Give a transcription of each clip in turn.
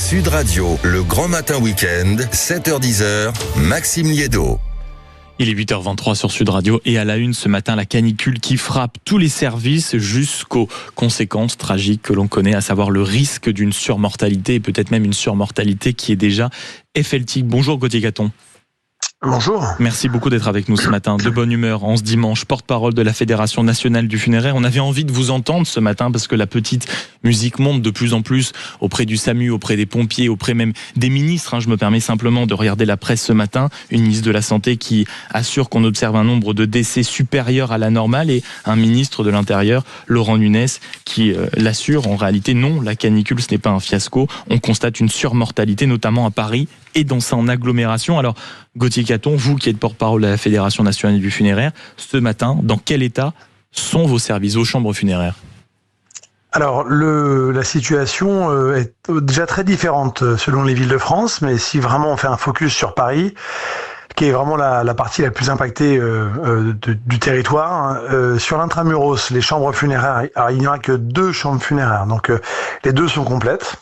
Sud Radio, le grand matin week-end, 7h-10h, Maxime Liédo. Il est 8h23 sur Sud Radio et à la une ce matin, la canicule qui frappe tous les services jusqu'aux conséquences tragiques que l'on connaît, à savoir le risque d'une surmortalité et peut-être même une surmortalité qui est déjà épheltique. Bonjour Gauthier Caton. Bonjour. Merci beaucoup d'être avec nous ce matin. De bonne humeur en ce dimanche, porte-parole de la Fédération nationale du funéraire. On avait envie de vous entendre ce matin parce que la petite musique monte de plus en plus auprès du SAMU, auprès des pompiers, auprès même des ministres. Je me permets simplement de regarder la presse ce matin. Une ministre de la Santé qui assure qu'on observe un nombre de décès supérieur à la normale et un ministre de l'Intérieur, Laurent Nunez, qui l'assure. En réalité, non, la canicule, ce n'est pas un fiasco. On constate une surmortalité, notamment à Paris et dans son agglomération. Alors, Gauthier Caton, vous qui êtes porte-parole de la Fédération nationale du funéraire, ce matin, dans quel état sont vos services, vos chambres funéraires ? Alors, la situation est déjà très différente selon les villes de France, mais si vraiment on fait un focus sur Paris, qui est vraiment la partie la plus impactée du territoire, sur l'intramuros, les chambres funéraires, alors, il n'y aura que 2 chambres funéraires, donc les 2 sont complètes.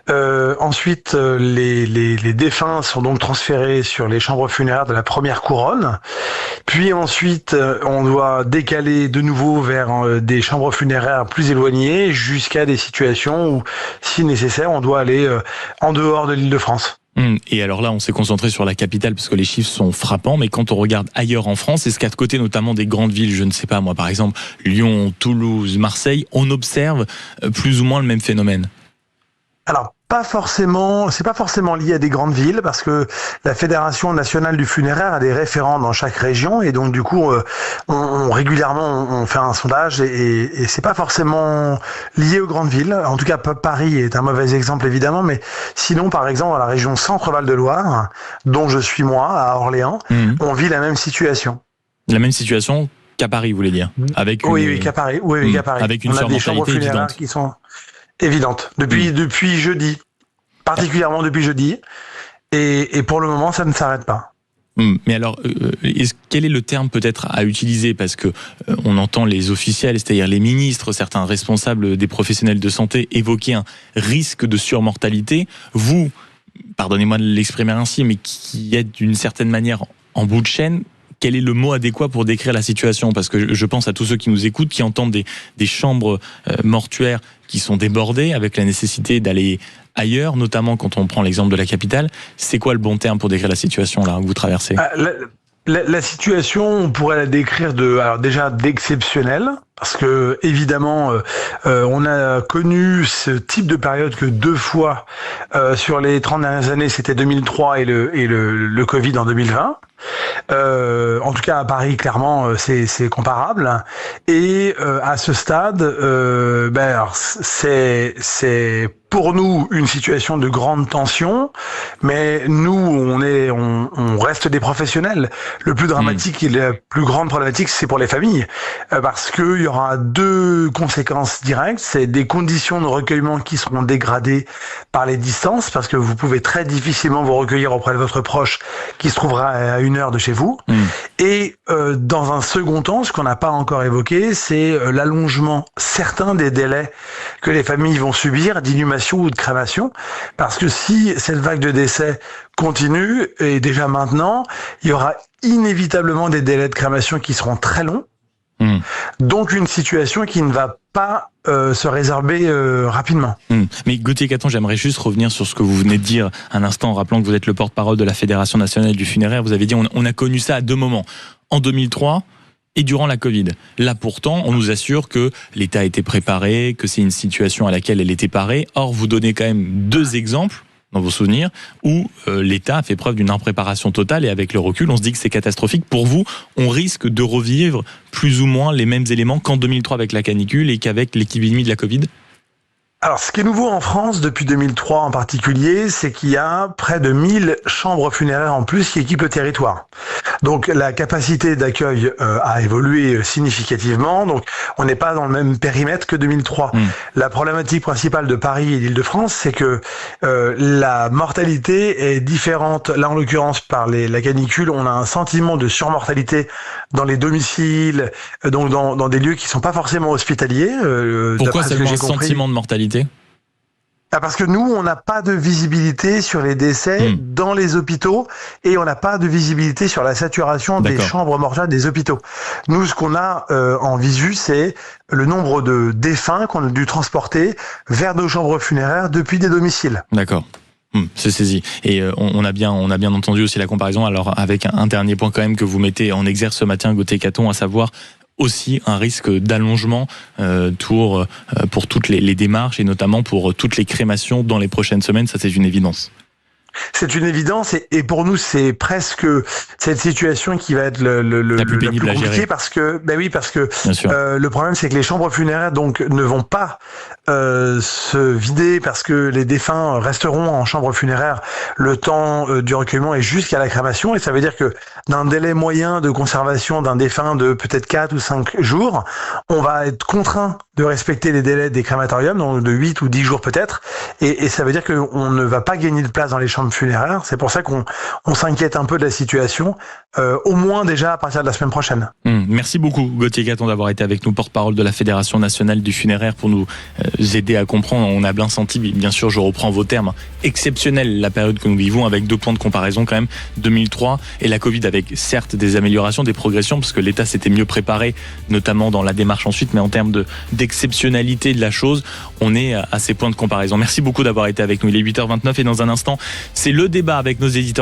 Ensuite, les défunts sont donc transférés sur les chambres funéraires de la première couronne. Puis ensuite, on doit décaler de nouveau vers des chambres funéraires plus éloignées jusqu'à des situations où, si nécessaire, on doit aller en dehors de l'Île-de-France. Et alors là, on s'est concentré sur la capitale parce que les chiffres sont frappants, mais quand on regarde ailleurs en France, est-ce qu'à côté notamment des grandes villes, je ne sais pas moi, par exemple Lyon, Toulouse, Marseille, on observe plus ou moins le même phénomène ? Alors, c'est pas forcément lié à des grandes villes parce que la Fédération nationale du funéraire a des référents dans chaque région et donc du coup, régulièrement on fait un sondage et c'est pas forcément lié aux grandes villes. En tout cas, Paris est un mauvais exemple évidemment, mais sinon par exemple dans la région Centre-Val de Loire, dont je suis moi, à Orléans, on vit la même situation. La même situation qu'à Paris, vous voulez dire ? Oui, qu'à Paris. Oui, qu'à Paris. Avec une on a des chambres surmortalité funéraires évidente. qui sont évidentes depuis jeudi, particulièrement depuis jeudi, et pour le moment ça ne s'arrête pas. Mais alors, quel est le terme peut-être à utiliser ? Parce que on entend les officiels, c'est-à-dire les ministres, certains responsables des professionnels de santé évoquer un risque de surmortalité. Vous, pardonnez-moi de l'exprimer ainsi, mais qui êtes d'une certaine manière en bout de chaîne, quel est le mot adéquat pour décrire la situation ? Parce que je pense à tous ceux qui nous écoutent, qui entendent des chambres mortuaires qui sont débordées, avec la nécessité d'aller ailleurs, notamment quand on prend l'exemple de la capitale. C'est quoi le bon terme pour décrire la situation là que vous traversez ? La situation, on pourrait la décrire déjà d'exceptionnelle, parce que évidemment, on a connu ce type de période que 2 fois sur les 30 dernières années, c'était 2003 et le Covid en 2020. En tout cas à Paris, clairement, c'est comparable. Et à ce stade, alors, c'est pour nous une situation de grande tension, mais nous on reste des professionnels. Le plus dramatique et la plus grande problématique, c'est pour les familles, parce que il y aura 2 conséquences directes. C'est des conditions de recueillement qui seront dégradées par les distances, parce que vous pouvez très difficilement vous recueillir auprès de votre proche qui se trouvera à 1 heure de chez vous. Et dans un second temps, ce qu'on n'a pas encore évoqué, c'est l'allongement certain des délais que les familles vont subir d'inhumation ou de crémation, parce que si cette vague de décès continue, et déjà maintenant, il y aura inévitablement des délais de crémation qui seront très longs, donc une situation qui ne va pas se résorber rapidement. Mais Gauthier Caton, j'aimerais juste revenir sur ce que vous venez de dire un instant, en rappelant que vous êtes le porte-parole de la Fédération nationale du funéraire. Vous avez dit on a connu ça à 2 moments, en 2003 et durant la Covid. Là pourtant, on nous assure que l'État était préparé, que c'est une situation à laquelle elle était parée. Or, vous donnez quand même 2 exemples dans vos souvenirs où l'État a fait preuve d'une impréparation totale, et avec le recul, on se dit que c'est catastrophique. Pour vous, on risque de revivre plus ou moins les mêmes éléments qu'en 2003 avec la canicule et qu'avec l'épidémie de la Covid ? Alors, ce qui est nouveau en France depuis 2003 en particulier, c'est qu'il y a près de 1000 chambres funéraires en plus qui équipent le territoire. Donc, la capacité d'accueil a évolué significativement. Donc, on n'est pas dans le même périmètre que 2003. La problématique principale de Paris et d'Île-de-France, c'est que la mortalité est différente. Là, en l'occurrence, par la canicule, on a un sentiment de surmortalité dans les domiciles, donc dans des lieux qui sont pas forcément hospitaliers. Pourquoi seulement un sentiment de mortalité ? Parce que nous, on n'a pas de visibilité sur les décès dans les hôpitaux et on n'a pas de visibilité sur la saturation des chambres mortuaires des hôpitaux. Nous, ce qu'on a en visu, c'est le nombre de défunts qu'on a dû transporter vers nos chambres funéraires depuis des domiciles. D'accord. C'est saisi. Et on a bien entendu aussi la comparaison. Alors avec un dernier point quand même que vous mettez en exergue ce matin, Gauthier Caton, à savoir aussi un risque d'allongement pour toutes les démarches et notamment pour toutes les crémations dans les prochaines semaines. Ça, c'est une évidence. C'est une évidence et pour nous c'est presque cette situation qui va être la plus pénible à gérer parce que le problème c'est que les chambres funéraires donc ne vont pas se vider parce que les défunts resteront en chambre funéraire le temps du recueillement et jusqu'à la crémation et ça veut dire que d'un délai moyen de conservation d'un défunt de peut-être 4 ou 5 jours, on va être contraint de respecter les délais des crématoriums donc de 8 ou 10 jours peut-être et ça veut dire qu'on ne va pas gagner de place dans les chambres funéraires. C'est pour ça qu'on s'inquiète un peu de la situation, au moins déjà à partir de la semaine prochaine. Merci beaucoup Gauthier Caton d'avoir été avec nous, porte-parole de la Fédération nationale du funéraire, pour nous aider à comprendre. On a bien senti, bien sûr je reprends vos termes, exceptionnelle la période que nous vivons avec 2 points de comparaison quand même, 2003 et la Covid avec certes des améliorations, des progressions parce que l'État s'était mieux préparé notamment dans la démarche ensuite, mais en termes d'exceptionnalité de la chose, on est à ces points de comparaison. Merci beaucoup d'avoir été avec nous. Il est 8h29 et dans un instant, c'est le débat avec nos éditorialistes.